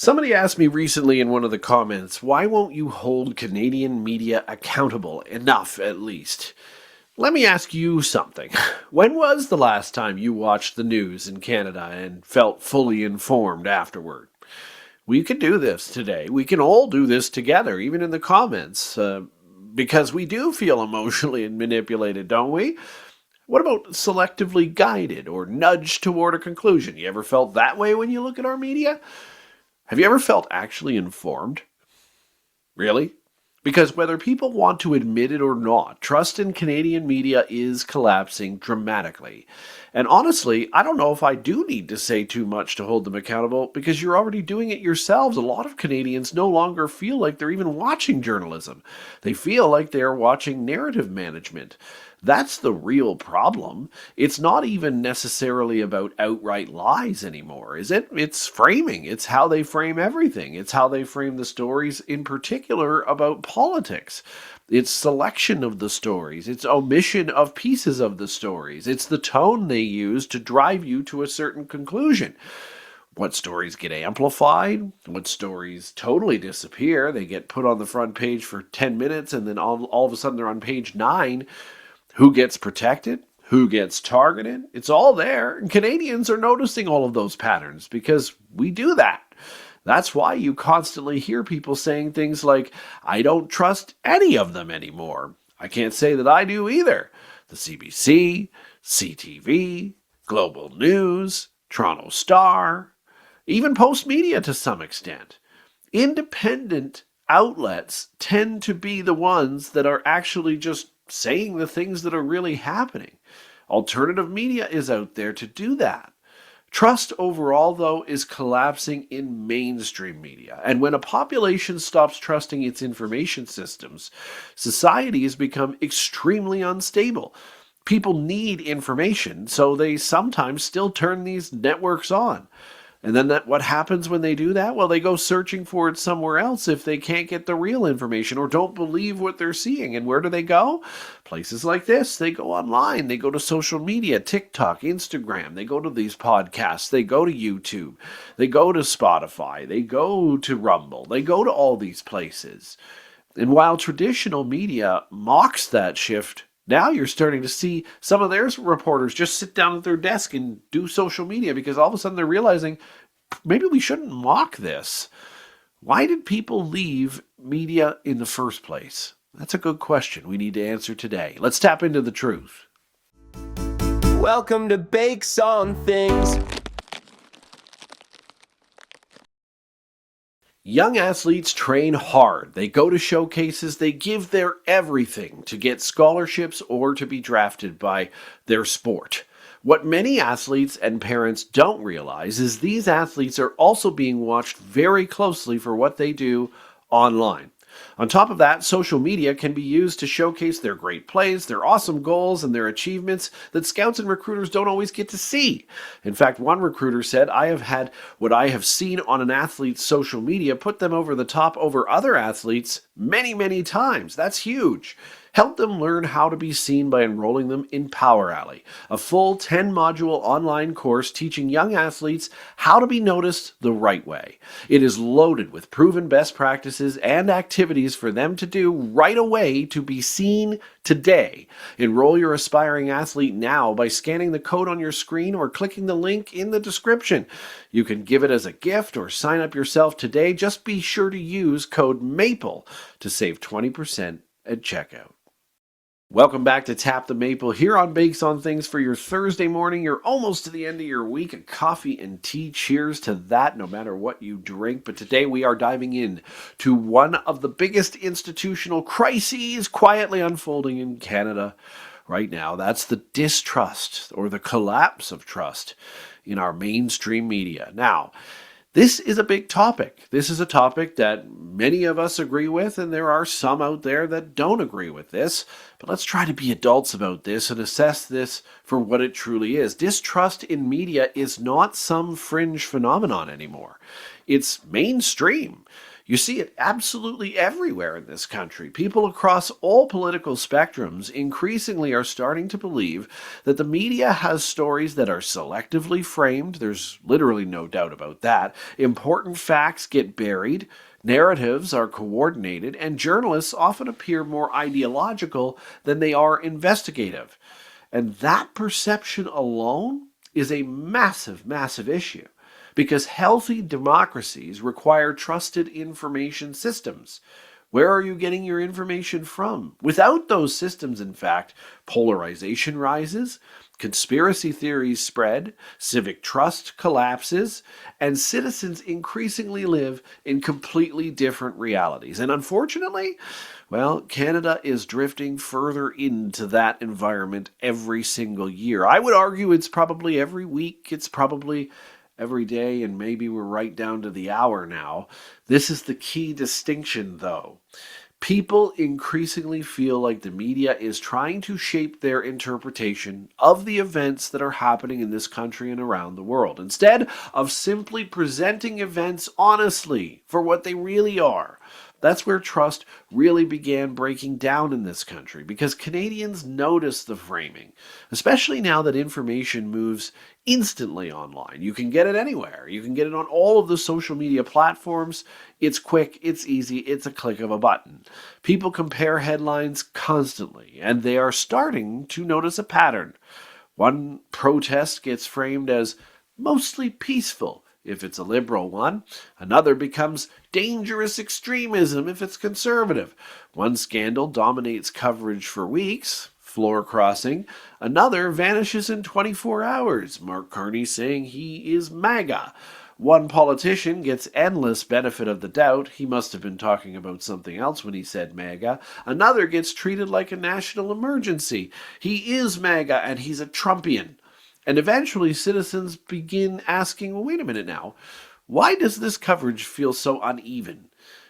Somebody asked me recently in one of the comments, why won't you hold Canadian media accountable enough at least? Let me ask you something. When was the last time you watched the news in Canada and felt fully informed afterward? We can do this today. We can all do this together, even in the comments, because we do feel emotionally manipulated, don't we? What about selectively guided or nudged toward a conclusion? You ever felt that way when you look at our media? Have you ever felt actually informed? Really? Because whether people want to admit it or not, trust in Canadian media is collapsing dramatically. And honestly, I don't know if I do need to say too much to hold them accountable, because you're already doing it yourselves. A lot of Canadians no longer feel like they're even watching journalism. They feel like they're watching narrative management. That's the real problem. It's not even necessarily about outright lies anymore, is it? It's framing. It's how they frame everything. It's how they frame the stories, in particular about politics. It's selection of the stories. It's omission of pieces of the stories. It's the tone they use to drive you to a certain conclusion. What stories get amplified? What stories totally disappear? They get put on the front page for 10 minutes and then all of a sudden they're on page 9. Who gets protected? Who gets targeted? It's all there. And Canadians are noticing all of those patterns because we do that. That's why you constantly hear people saying things like, I don't trust any of them anymore. I can't say that I do either. The CBC, CTV, Global News, Toronto Star, even Post Media to some extent. Independent outlets tend to be the ones that are actually just saying the things that are really happening. Alternative media is out there to do that. Trust overall, though, is collapsing in mainstream media. And when a population stops trusting its information systems, society has become extremely unstable. People need information, so they sometimes still turn these networks on. And then what happens when they do that? Well, they go searching for it somewhere else if they can't get the real information or don't believe what they're seeing. And where do they go? Places like this. They go online. They go to social media, TikTok, Instagram. They go to these podcasts. They go to YouTube. They go to Spotify. They go to Rumble. They go to all these places. And while traditional media mocks that shift, now you're starting to see some of their reporters just sit down at their desk and do social media because all of a sudden they're realizing maybe we shouldn't mock this. Why did people leave media in the first place? That's a good question we need to answer today. Let's tap into the truth. Welcome to Bakes on Things. Young athletes train hard. They go to showcases. They give their everything to get scholarships or to be drafted by their sport. What many athletes and parents don't realize is these athletes are also being watched very closely for what they do online. On top of that, social media can be used to showcase their great plays, their awesome goals, and their achievements that scouts and recruiters don't always get to see. In fact, one recruiter said, I have had what I have seen on an athlete's social media put them over the top over other athletes many, many times. That's huge. Help them learn how to be seen by enrolling them in Power Alley, a full 10-module online course teaching young athletes how to be noticed the right way. It is loaded with proven best practices and activities for them to do right away to be seen today. Enroll your aspiring athlete now by scanning the code on your screen or clicking the link in the description. You can give it as a gift or sign up yourself today. Just be sure to use code MAPLE to save 20% at checkout. Welcome back to Tap the Maple here on Bakes on Things for your Thursday morning. You're almost to the end of your week. A coffee and tea. Cheers to that, no matter what you drink. But today we are diving in to one of the biggest institutional crises quietly unfolding in Canada right now. That's the distrust or the collapse of trust in our mainstream media. Now, this is a big topic. This is a topic that many of us agree with, and there are some out there that don't agree with this. But let's try to be adults about this and assess this for what it truly is. Distrust in media is not some fringe phenomenon anymore. It's mainstream. You see it absolutely everywhere in this country. People across all political spectrums increasingly are starting to believe that the media has stories that are selectively framed. There's literally no doubt about that. Important facts get buried. Narratives are coordinated, and journalists often appear more ideological than they are investigative. And that perception alone is a massive, massive issue because healthy democracies require trusted information systems. Where are you getting your information from? Without those systems, in fact, polarization rises, conspiracy theories spread, civic trust collapses, and citizens increasingly live in completely different realities. And unfortunately, well, Canada is drifting further into that environment every single year. I would argue it's probably every week, it's probably every day, and maybe we're right down to the hour now. This is the key distinction, though. People increasingly feel like the media is trying to shape their interpretation of the events that are happening in this country and around the world, instead of simply presenting events honestly for what they really are. That's where trust really began breaking down in this country because Canadians notice the framing, especially now that information moves instantly online. You can get it anywhere. You can get it on all of the social media platforms. It's quick, it's easy, it's a click of a button. People compare headlines constantly, and they are starting to notice a pattern. One protest gets framed as mostly peaceful if it's a liberal one. Another becomes dangerous extremism if it's conservative. One scandal dominates coverage for weeks, floor crossing. Another vanishes in 24 hours, Mark Carney saying he is MAGA. One politician gets endless benefit of the doubt. He must have been talking about something else when he said MAGA. Another gets treated like a national emergency. He is MAGA and he's a Trumpian. And eventually citizens begin asking, well, wait a minute now, why does this coverage feel so uneven?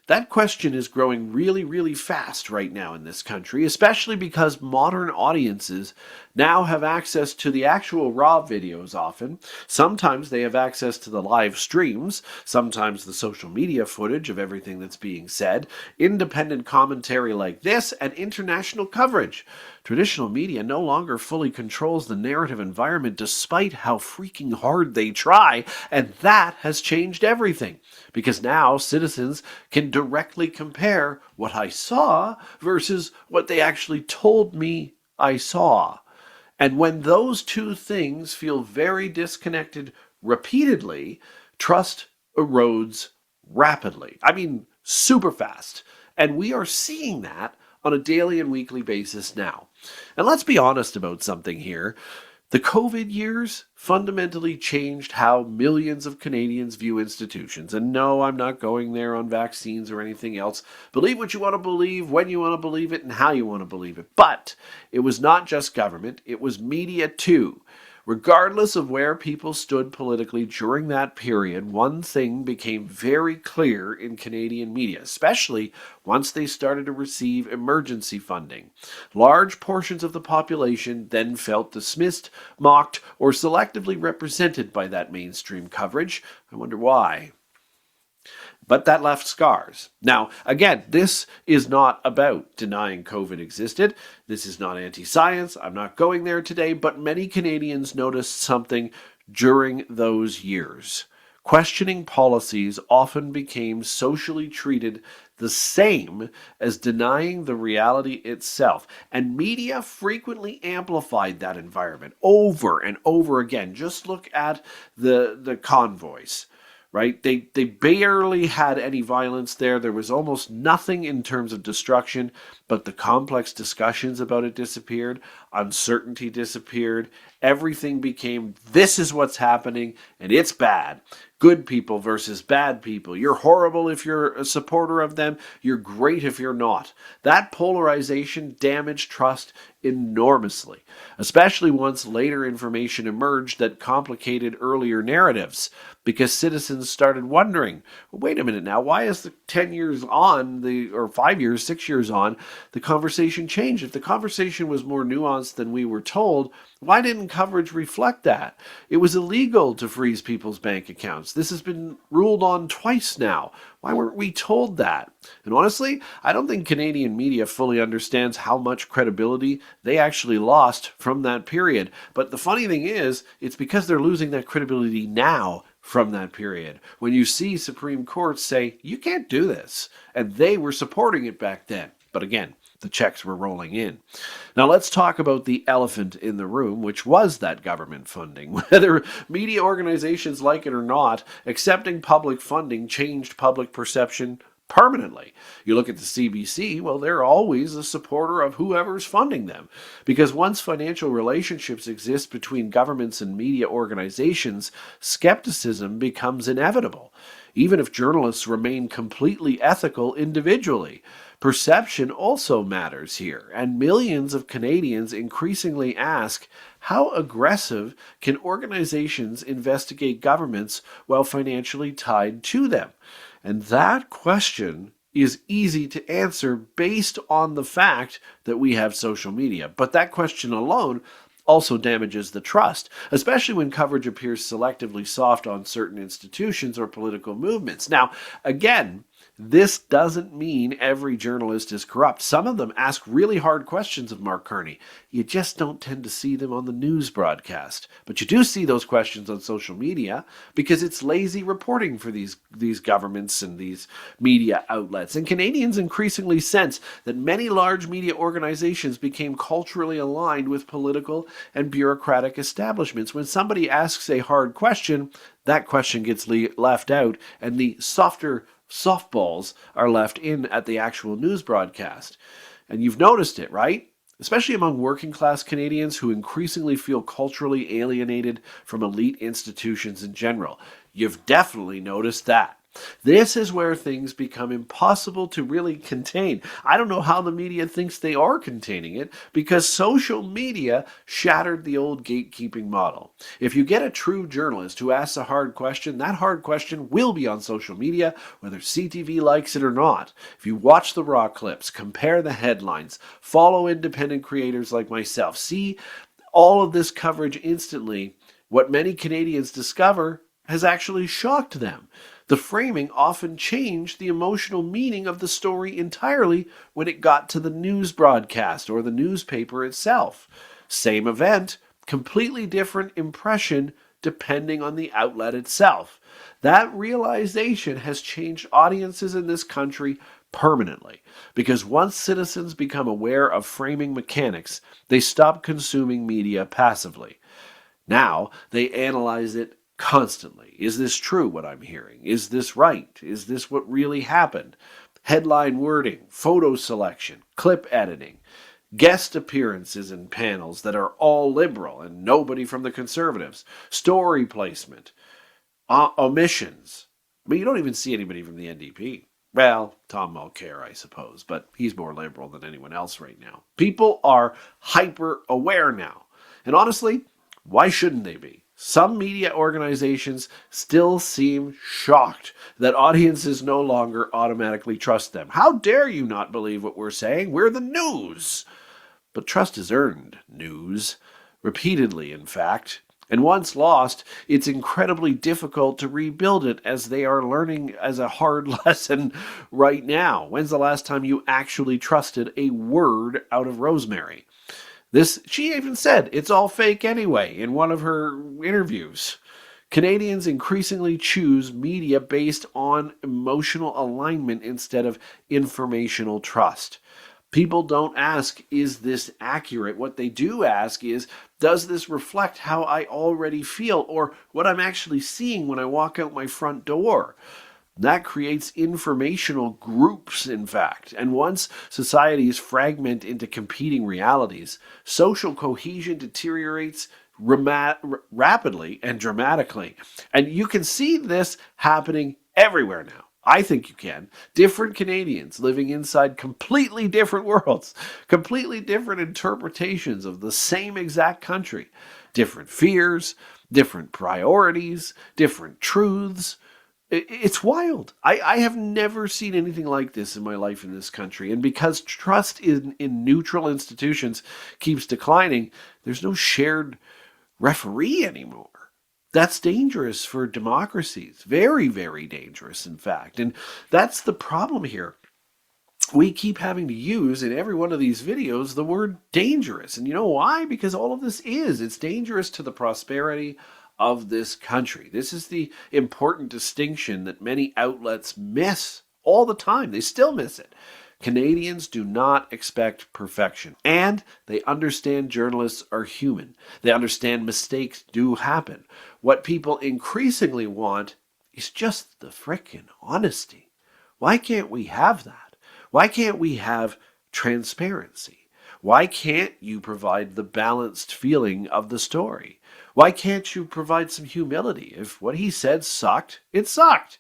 That question is growing really, really fast right now in this country, especially because modern audiences now have access to the actual raw videos often. Sometimes they have access to the live streams, sometimes the social media footage of everything that's being said, independent commentary like this, and international coverage. Traditional media no longer fully controls the narrative environment despite how freaking hard they try, and that has changed everything. Because now citizens can directly compare what I saw versus what they actually told me I saw. And when those two things feel very disconnected repeatedly, trust erodes rapidly. I mean, super fast. And we are seeing that on a daily and weekly basis now. And let's be honest about something here. The COVID years fundamentally changed how millions of Canadians view institutions. And no, I'm not going there on vaccines or anything else. Believe what you want to believe, when you want to believe it, and how you want to believe it. But it was not just government, it was media too. Regardless of where people stood politically during that period, one thing became very clear in Canadian media, especially once they started to receive emergency funding. Large portions of the population then felt dismissed, mocked, or selectively represented by that mainstream coverage. I wonder why. But that left scars. Now, again, this is not about denying COVID existed. This is not anti-science. I'm not going there today, but many Canadians noticed something during those years. Questioning policies often became socially treated the same as denying the reality itself. And media frequently amplified that environment over and over again. Just look at the convoys. Right? They barely had any violence there. There was almost nothing in terms of destruction, but the complex discussions about it disappeared. Uncertainty disappeared. Everything became, this is what's happening, and it's bad. Good people versus bad people. You're horrible if you're a supporter of them. You're great if you're not. That polarization damaged trust enormously, especially once later information emerged that complicated earlier narratives, because citizens started wondering, well, wait a minute now, why is the 10 years on, or 5 years, 6 years on, the conversation changed? If the conversation was more nuanced than we were told, Why didn't coverage reflect that? It was illegal to freeze people's bank accounts. This has been ruled on twice now. Why weren't we told that? And honestly, I don't think Canadian media fully understands how much credibility they actually lost from that period. But the funny thing is, it's because they're losing that credibility now from that period. When you see Supreme Court say, you can't do this, and they were supporting it back then. But again, the checks were rolling in. Now let's talk about the elephant in the room, which was that government funding. Whether media organizations like it or not, accepting public funding changed public perception permanently. You look at the CBC, well, they're always a supporter of whoever's funding them. Because once financial relationships exist between governments and media organizations, skepticism becomes inevitable, even if journalists remain completely ethical individually. Perception also matters here, and millions of Canadians increasingly ask, how aggressive can organizations investigate governments while financially tied to them? And that question is easy to answer based on the fact that we have social media. But that question alone also damages the trust, especially when coverage appears selectively soft on certain institutions or political movements. Now, again, this doesn't mean every journalist is corrupt. Some of them ask really hard questions of Mark Carney. You just don't tend to see them on the news broadcast. But you do see those questions on social media because it's lazy reporting for these governments and these media outlets. And Canadians increasingly sense that many large media organizations became culturally aligned with political and bureaucratic establishments. When somebody asks a hard question, that question gets left out, and the softer softballs are left in at the actual news broadcast. And you've noticed it, right? Especially among working class Canadians who increasingly feel culturally alienated from elite institutions in general. You've definitely noticed that. This is where things become impossible to really contain. I don't know how the media thinks they are containing it because social media shattered the old gatekeeping model. If you get a true journalist who asks a hard question, that hard question will be on social media, whether CTV likes it or not. If you watch the raw clips, compare the headlines, follow independent creators like myself, see all of this coverage instantly, what many Canadians discover has actually shocked them. The framing often changed the emotional meaning of the story entirely when it got to the news broadcast or the newspaper itself. Same event, completely different impression depending on the outlet itself. That realization has changed audiences in this country permanently, because once citizens become aware of framing mechanics, they stop consuming media passively. Now they analyze it constantly. Is this true, what I'm hearing? Is this right? Is this what really happened? Headline wording, photo selection, clip editing, guest appearances in panels that are all liberal and nobody from the Conservatives, story placement, omissions. I mean, you don't even see anybody from the NDP. Well, Tom Mulcair, I suppose, but he's more liberal than anyone else right now. People are hyper aware now. And honestly, why shouldn't they be? Some media organizations still seem shocked that audiences no longer automatically trust them. How dare you not believe what we're saying? We're the news. But trust is earned, news, repeatedly in fact. And once lost, it's incredibly difficult to rebuild it, as they are learning as a hard lesson right now. When's the last time you actually trusted a word out of Rosemary? She even said it's all fake anyway in one of her interviews. Canadians increasingly choose media based on emotional alignment instead of informational trust. People don't ask, is this accurate? What they do ask is, does this reflect how I already feel or what I'm actually seeing when I walk out my front door? That creates informational groups, in fact. And once societies fragment into competing realities, social cohesion deteriorates rapidly and dramatically. And you can see this happening everywhere now. I think you can. Different Canadians living inside completely different worlds, completely different interpretations of the same exact country, different fears, different priorities, different truths. It's wild. I have never seen anything like this in my life in this country. And because trust in neutral institutions keeps declining, there's no shared referee anymore. That's dangerous for democracies. Very, very dangerous, in fact. And that's the problem here. We keep having to use in every one of these videos the word dangerous. And you know why? Because all of this it's dangerous to the prosperity of this country. This is the important distinction that many outlets miss all the time. They still miss it. Canadians do not expect perfection, and they understand journalists are human. They understand mistakes do happen. What people increasingly want is just the frickin' honesty. Why can't we have that? Why can't we have transparency? Why can't you provide the balanced feeling of the story? Why can't you provide some humility? If what he said sucked, it sucked.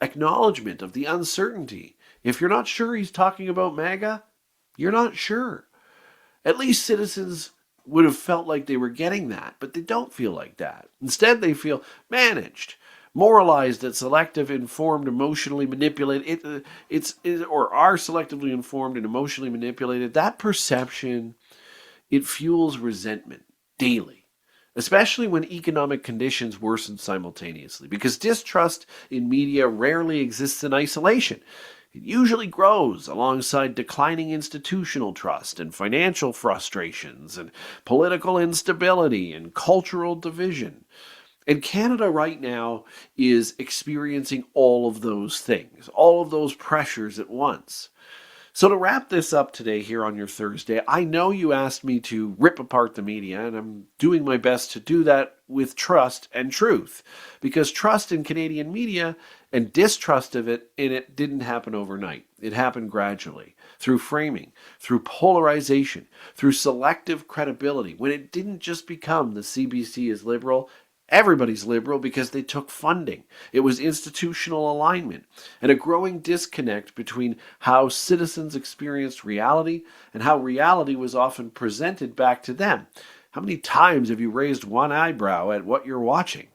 Acknowledgement of the uncertainty. If you're not sure he's talking about MAGA, you're not sure. At least citizens would have felt like they were getting that, but they don't feel like that. Instead, they feel managed, moralized that selective, informed, emotionally manipulated, or are selectively informed and emotionally manipulated. That perception, it fuels resentment daily, especially when economic conditions worsen simultaneously, because distrust in media rarely exists in isolation. It usually grows alongside declining institutional trust and financial frustrations and political instability and cultural division. And Canada right now is experiencing all of those things, all of those pressures at once. So to wrap this up today here on your Thursday, I know you asked me to rip apart the media, and I'm doing my best to do that with trust and truth. Because trust in Canadian media and distrust of it in it didn't happen overnight. It happened gradually, through framing, through polarization, through selective credibility, when it didn't just become the CBC is liberal. Everybody's liberal because they took funding. It was institutional alignment and a growing disconnect between how citizens experienced reality and how reality was often presented back to them. How many times have you raised one eyebrow at what you're watching?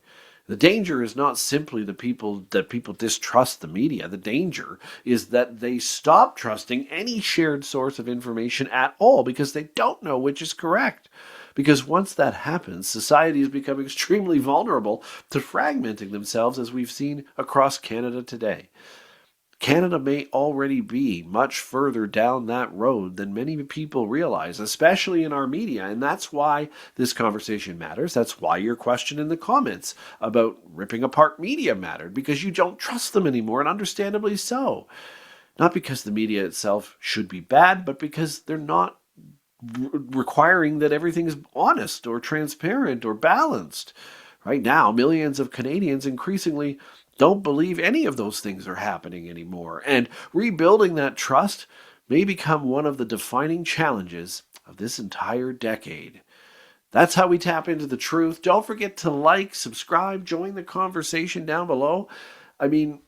The danger is not simply that people distrust the media. The danger is that they stop trusting any shared source of information at all because they don't know which is correct. Because once that happens, societies become extremely vulnerable to fragmenting themselves, as we've seen across Canada today. Canada may already be much further down that road than many people realize, especially in our media. And that's why this conversation matters. That's why your question in the comments about ripping apart media mattered, because you don't trust them anymore, and understandably so. Not because the media itself should be bad, but because they're not requiring that everything is honest or transparent or balanced. Right now, millions of Canadians increasingly don't believe any of those things are happening anymore. And rebuilding that trust may become one of the defining challenges of this entire decade. That's how we tap into the truth. Don't forget to like, subscribe, join the conversation down below. I mean,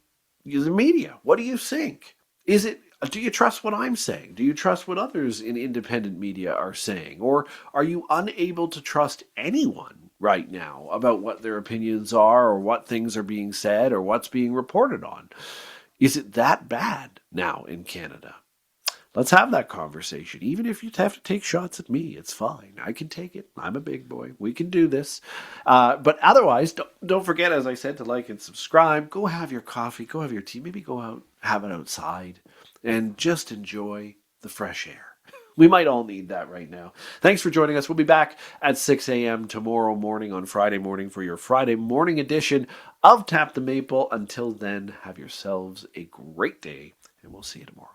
the media, what do you think? Do you trust what I'm saying? Do you trust what others in independent media are saying? Or are you unable to trust anyone right now about what their opinions are or what things are being said or what's being reported on? Is it that bad now in Canada? Let's have that conversation. Even if you have to take shots at me, it's fine. I can take it. I'm a big boy. We can do this. But otherwise, don't forget, as I said, to like and subscribe. Go have your coffee. Go have your tea. Maybe go out, have it outside, and just enjoy the fresh air. We might all need that right now. Thanks for joining us. We'll be back at 6 a.m. tomorrow morning on Friday morning for your Friday morning edition of Tap the Maple. Until then, have yourselves a great day, and we'll see you tomorrow.